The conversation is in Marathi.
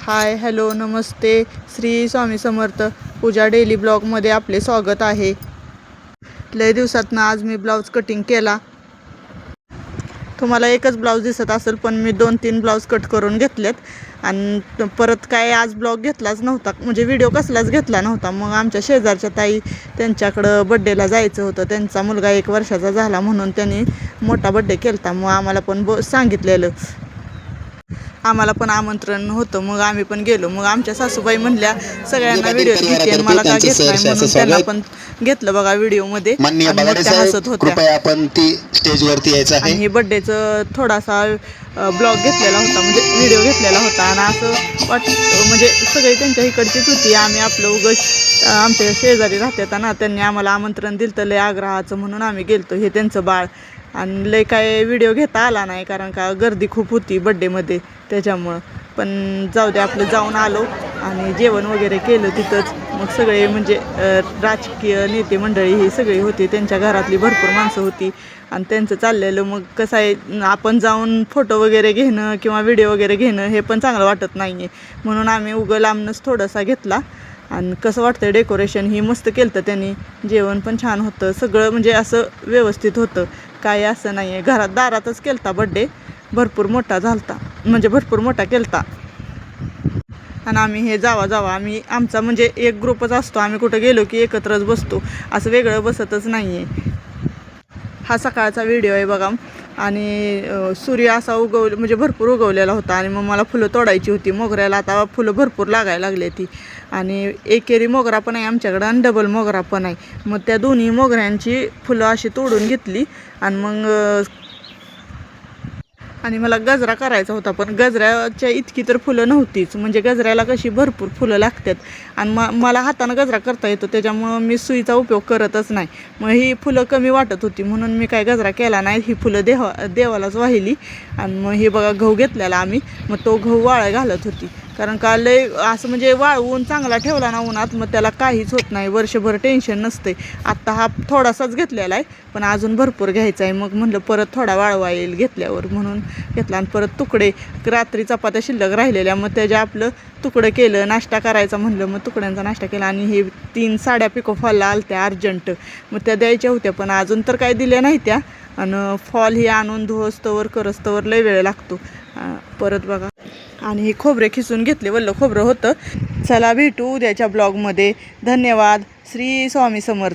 हाय हॅलो नमस्ते श्री स्वामी समर्थ पूजा डेली ब्लॉगमध्ये आपले स्वागत आहे। लय दिवसातनं आज मी ब्लाऊज कटिंग केला। तुम्हाला एकच ब्लाऊज दिसत असेल पण मी 2-3 ब्लाऊज कट करून घेतलेत आणि परत काय आज ब्लॉग घेतलाच नव्हता, म्हणजे व्हिडिओ कसलाच घेतला नव्हता। मग आमच्या शेजारच्या ताई त्यांच्याकडं बड्डेला जायचं होतं, त्यांचा मुलगा 1 वर्षाचा झाला म्हणून त्यांनी मोठा बड्डे केलता। मग आम्हाला पण सांगितलेलं, आम्हाला पण आमंत्रण होतं, मग आम्ही पण गेलो। मग आमच्या सासूबाई म्हणल्या सगळ्यांना व्हिडिओत घेते आणि मला का घेत नाही, म्हणून त्यांना पण घेतलं बघा व्हिडिओमध्ये आणि मग त्या हसत होत्या। आपण ती स्टेजवरती यायचं आहे आणि हे बड्डेचं थोडासा ब्लॉग घेतलेला होता, म्हणजे व्हिडिओ घेतलेला होता। आणि असं म्हणजे सगळी त्यांच्या इकडचीच होती, आम्ही आपलं उगाच आमच्या शेजारी राहतात ना, त्यांनी आम्हाला आमंत्रण दिलं तर लय आग्रहाचं, म्हणून आम्ही गेलतो। हे त्यांचं बाळ आणि लय काय व्हिडिओ घेता आला नाही कारण का गर्दी खूप होती बड्डेमध्ये, त्याच्यामुळं। पण जाऊ दे, आपलं जाऊन आलो आणि जेवण वगैरे केलं तिथंच। मग सगळे म्हणजे राजकीय नेते मंडळी ही सगळी होती, त्यांच्या घरातली भरपूर माणसं होती आणि त्यांचं चाललेलं। मग कसं आहे, आपण जाऊन फोटो वगैरे घेणं किंवा व्हिडिओ वगैरे घेणं हे पण चांगलं वाटत नाही आहे, म्हणून आम्ही उगं लांबनंच थोडासा घेतला। आणि कसं वाटतं, डेकोरेशन ही मस्त केलं होतं त्यांनी, जेवण पण छान होतं, सगळं म्हणजे असं व्यवस्थित होतं, काय असं नाही आहे। घरात दारातच केलता बड्डे, भरपूर मोठा झालता, म्हणजे भरपूर मोठा केलता। आणि आम्ही हे जावा आम्ही आमचा म्हणजे एक ग्रुपच असतो, आम्ही कुठं गेलो की एकत्रच बसतो, असं वेगळं बसतच नाही आहे। हा सकाळचा व्हिडिओ आहे बघा। आणि सूर्य असा म्हणजे भरपूर उगवलेला होता आणि मग मला फुलं तोडायची होती। मोगऱ्याला आता फुलं भरपूर लागायला लागली ती, आणि एकेरी मोगरा पण आहे आमच्याकडं आणि डबल मोगरा पण आहे। मग त्या दोन्ही मोगऱ्यांची फुलं अशी तोडून घेतली आणि मग मला गजरा करायचा होता, पण गजऱ्याच्या इतकी तर फुलं नव्हतीच, म्हणजे गजऱ्याला कशी भरपूर फुलं लागतात आणि मला हातानं गजरा करता येतो, त्याच्यामुळं मी सुईचा उपयोग करतच नाही। मग ही फुलं कमी वाटत होती म्हणून मी काय गजरा केला नाही, ही फुलं देवालाच वाहिली। आणि मग हे बघा गहू घेतलेला आम्ही, मग तो गहू वाळा घालत होती, कारण का लय असं म्हणजे वाळवून चांगला ठेवला ना उन्हात मग त्याला काहीच होत नाही, वर्षभर टेन्शन नसते। आत्ता हा थोडासाच घेतलेला आहे, पण अजून भरपूर घ्यायचा आहे। मग म्हणलं परत थोडा वाळवा येईल घेतल्यावर, म्हणून घेतला। आणि परत तुकडे, रात्री चपात्या शिल्लक राहिलेल्या, मग त्याच्या आपलं तुकडं केलं, नाश्ता करायचा म्हणलं, मग तुकड्यांचा नाश्ता केला। आणि हे 3 साड्या पिको फॉलला आलत्या अर्जंट, मग त्या द्यायच्या होत्या, पण अजून तर काय दिल्या नाही त्या। आणि फॉल ही आणून धुवस्तवर करस्तवर लय वेळ लागतो परत बघा। आणि हे खोबरे खिसून घेतले, वल्लं खोबरं होतं। चला भेटू उद्याच्या ब्लॉगमध्ये, धन्यवाद, श्री स्वामी समर्थ।